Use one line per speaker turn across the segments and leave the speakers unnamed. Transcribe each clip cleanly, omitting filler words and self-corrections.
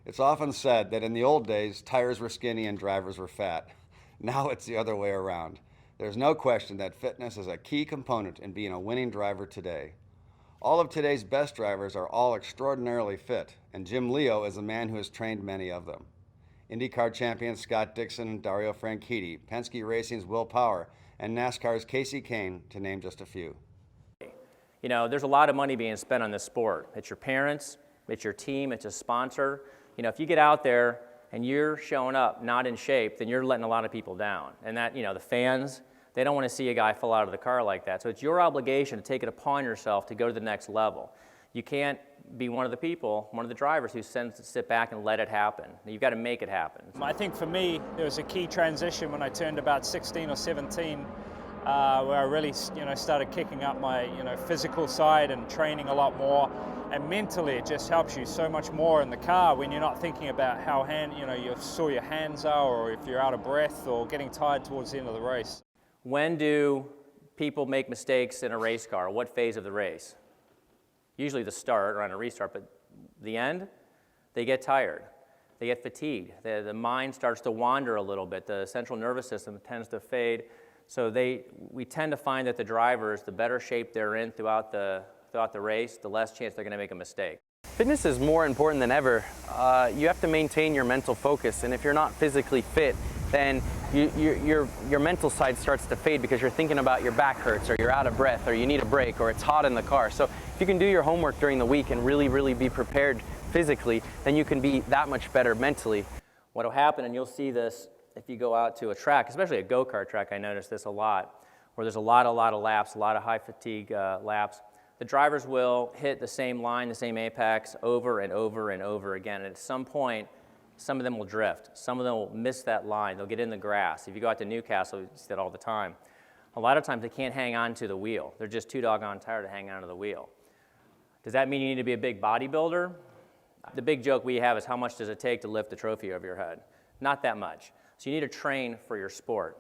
It's often said that in the old days, tires were skinny and drivers were fat. Now it's the other way around. There's no question that fitness is a key component in being a winning driver today. All of today's best drivers are all extraordinarily fit, and Jim Leo is a man who has trained many of them. IndyCar champions Scott Dixon and Dario Franchitti, Penske Racing's Will Power, and NASCAR's Casey Kane, to name just a few.
You know, there's a lot of money being spent on this sport. It's your parents, it's your team, it's a sponsor. You know, if you get out there and you're showing up not in shape, then you're letting a lot of people down. And that, you know, the fans, they don't want to see a guy fall out of the car like that. So it's your obligation to take it upon yourself to go to the next level. You can't be one of the people, one of the drivers who sends to sit back and let it happen. You've got to make it happen.
I think for me, there was a key transition when I turned about 16 or 17, where I really, started kicking up my, physical side and training a lot more. And mentally, it just helps you so much more in the car when you're not thinking about how you sore your hands are, or if you're out of breath or getting tired towards the end of the race.
When do people make mistakes in a race car? What phase of the race? Usually the start or on a restart, but the end, they get tired. They get fatigued. The mind starts to wander a little bit. The central nervous system tends to fade. So we tend to find that the drivers, the better shape they're in throughout the race, the less chance they're going to make a mistake.
Fitness is more important than ever. You have to maintain your mental focus, and if you're not physically fit, then your mental side starts to fade because you're thinking about your back hurts, or you're out of breath, or you need a break, or it's hot in the car. So if you can do your homework during the week and really be prepared physically, then you can be that much better mentally.
What will happen, and you'll see this if you go out to a track, especially a go-kart track, I notice this a lot, where there's a lot of laps, a lot of high fatigue laps. The drivers will hit the same line, the same apex over and over and over again. And at some point, some of them will drift. Some of them will miss that line. They'll get in the grass. If you go out to Newcastle, you see that all the time. A lot of times they can't hang on to the wheel. They're just too doggone tired to hang on to the wheel. Does that mean you need to be a big bodybuilder? The big joke we have is, how much does it take to lift the trophy over your head? Not that much. So you need to train for your sport.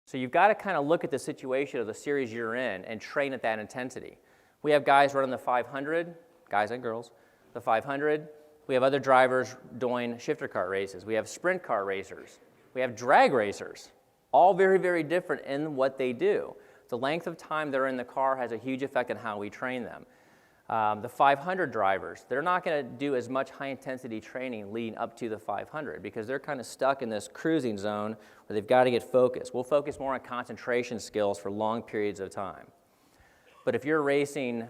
So you've got to kind of look at the situation of the series you're in and train at that intensity. We have guys running the 500, guys and girls, the 500. We have other drivers doing shifter kart races. We have sprint car racers. We have drag racers, all very different in what they do. The length of time they're in the car has a huge effect on how we train them. The 500 drivers, they're not going to do as much high-intensity training leading up to the 500 because they're kind of stuck in this cruising zone where they've got to get focused. We'll focus more on concentration skills for long periods of time. But if you're racing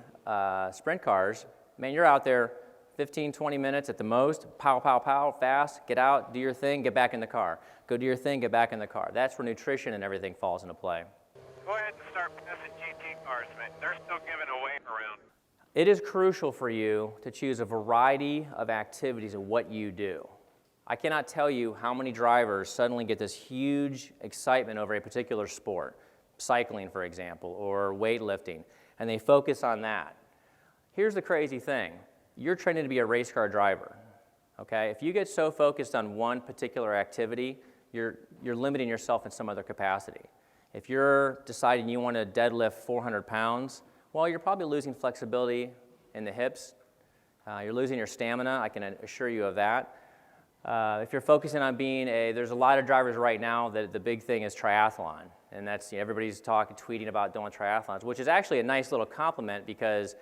sprint cars, man, you're out there 15, 20 minutes at the most, pow, pow, pow, fast, get out, do your thing, get back in the car. Go do your thing, get back in the car. That's where nutrition and everything falls into play.
Go ahead and start passing GT cars, man. They're still giving away around.
It is crucial for you to choose a variety of activities of what you do. I cannot tell you how many drivers suddenly get this huge excitement over a particular sport, cycling, for example, or weightlifting, and they focus on that. Here's the crazy thing. You're training to be a race car driver, okay? If you get so focused on one particular activity, you're limiting yourself in some other capacity. If you're deciding you want to deadlift 400 pounds, well, you're probably losing flexibility in the hips. You're losing your stamina, I can assure you of that. If you're focusing on being there's a lot of drivers right now that the big thing is triathlon. And that's, everybody's tweeting about doing triathlons, which is actually a nice little compliment because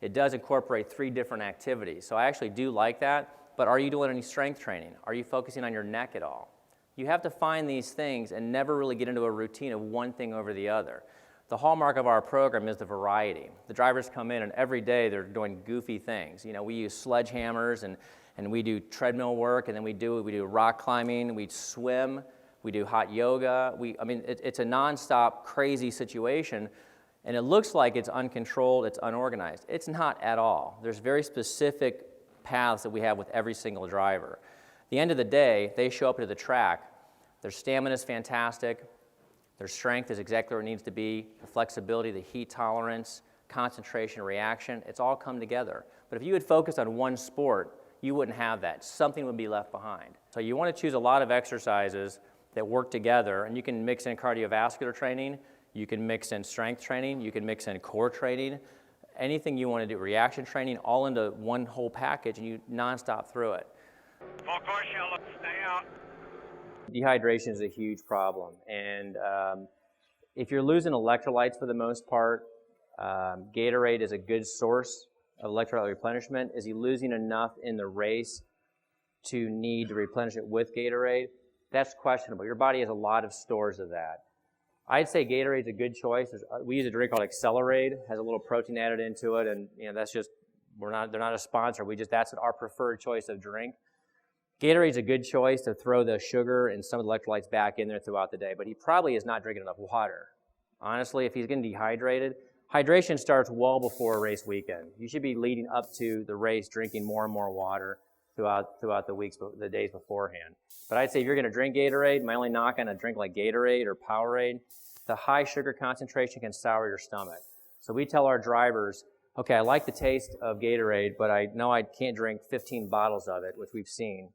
it does incorporate 3 different activities. So I actually do like that, but are you doing any strength training? Are you focusing on your neck at all? You have to find these things and never really get into a routine of one thing over the other. The hallmark of our program is the variety. The drivers come in and every day they're doing goofy things. You know, we use sledgehammers and we do treadmill work, and then we do rock climbing, we swim, we do hot yoga. It's a nonstop crazy situation, and it looks like it's uncontrolled, it's unorganized. It's not at all. There's very specific paths that we have with every single driver. At the end of the day, they show up to the track, their stamina is fantastic, their strength is exactly where it needs to be, the flexibility, the heat tolerance, concentration, reaction, it's all come together. But if you had focused on one sport, you wouldn't have that. Something would be left behind. So you want to choose a lot of exercises that work together, and you can mix in cardiovascular training, you can mix in strength training, you can mix in core training, anything you want to do, reaction training, all into one whole package, and you nonstop through it.
Full course yellow, stay out.
Dehydration is a huge problem, and if you're losing electrolytes for the most part, Gatorade is a good source of electrolyte replenishment. Is he losing enough in the race to need to replenish it with Gatorade? That's questionable. Your body has a lot of stores of that. I'd say Gatorade's a good choice. We use a drink called Accelerate, has a little protein added into it, and that's just they're not a sponsor. That's our preferred choice of drink. Gatorade's a good choice to throw the sugar and some of the electrolytes back in there throughout the day, but he probably is not drinking enough water. Honestly, if he's getting dehydrated, hydration starts well before a race weekend. You should be leading up to the race drinking more and more water throughout the days beforehand. But I'd say if you're going to drink Gatorade, my only knock on a drink like Gatorade or Powerade, the high sugar concentration can sour your stomach. So we tell our drivers, okay, I like the taste of Gatorade, but I know I can't drink 15 bottles of it, which we've seen.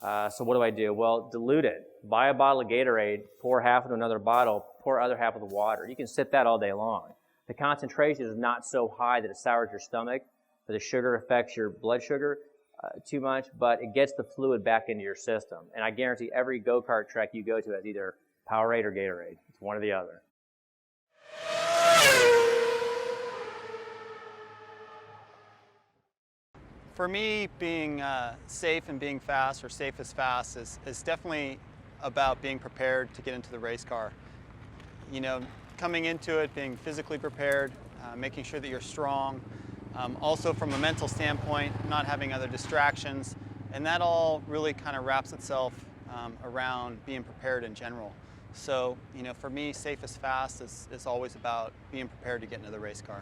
So what do? Well, dilute it. Buy a bottle of Gatorade, pour half into another bottle, pour other half with water. You can sip that all day long. The concentration is not so high that it sours your stomach, but the sugar affects your blood sugar too much, but it gets the fluid back into your system. And I guarantee every go-kart track you go to has either Powerade or Gatorade. It's one or the other.
For me, being safe and being fast, or safe as fast, is definitely about being prepared to get into the race car. You know, coming into it, being physically prepared, making sure that you're strong. Also from a mental standpoint, not having other distractions. And that all really kind of wraps itself around being prepared in general. So, you know, for me, safe as fast is always about being prepared to get into the race car.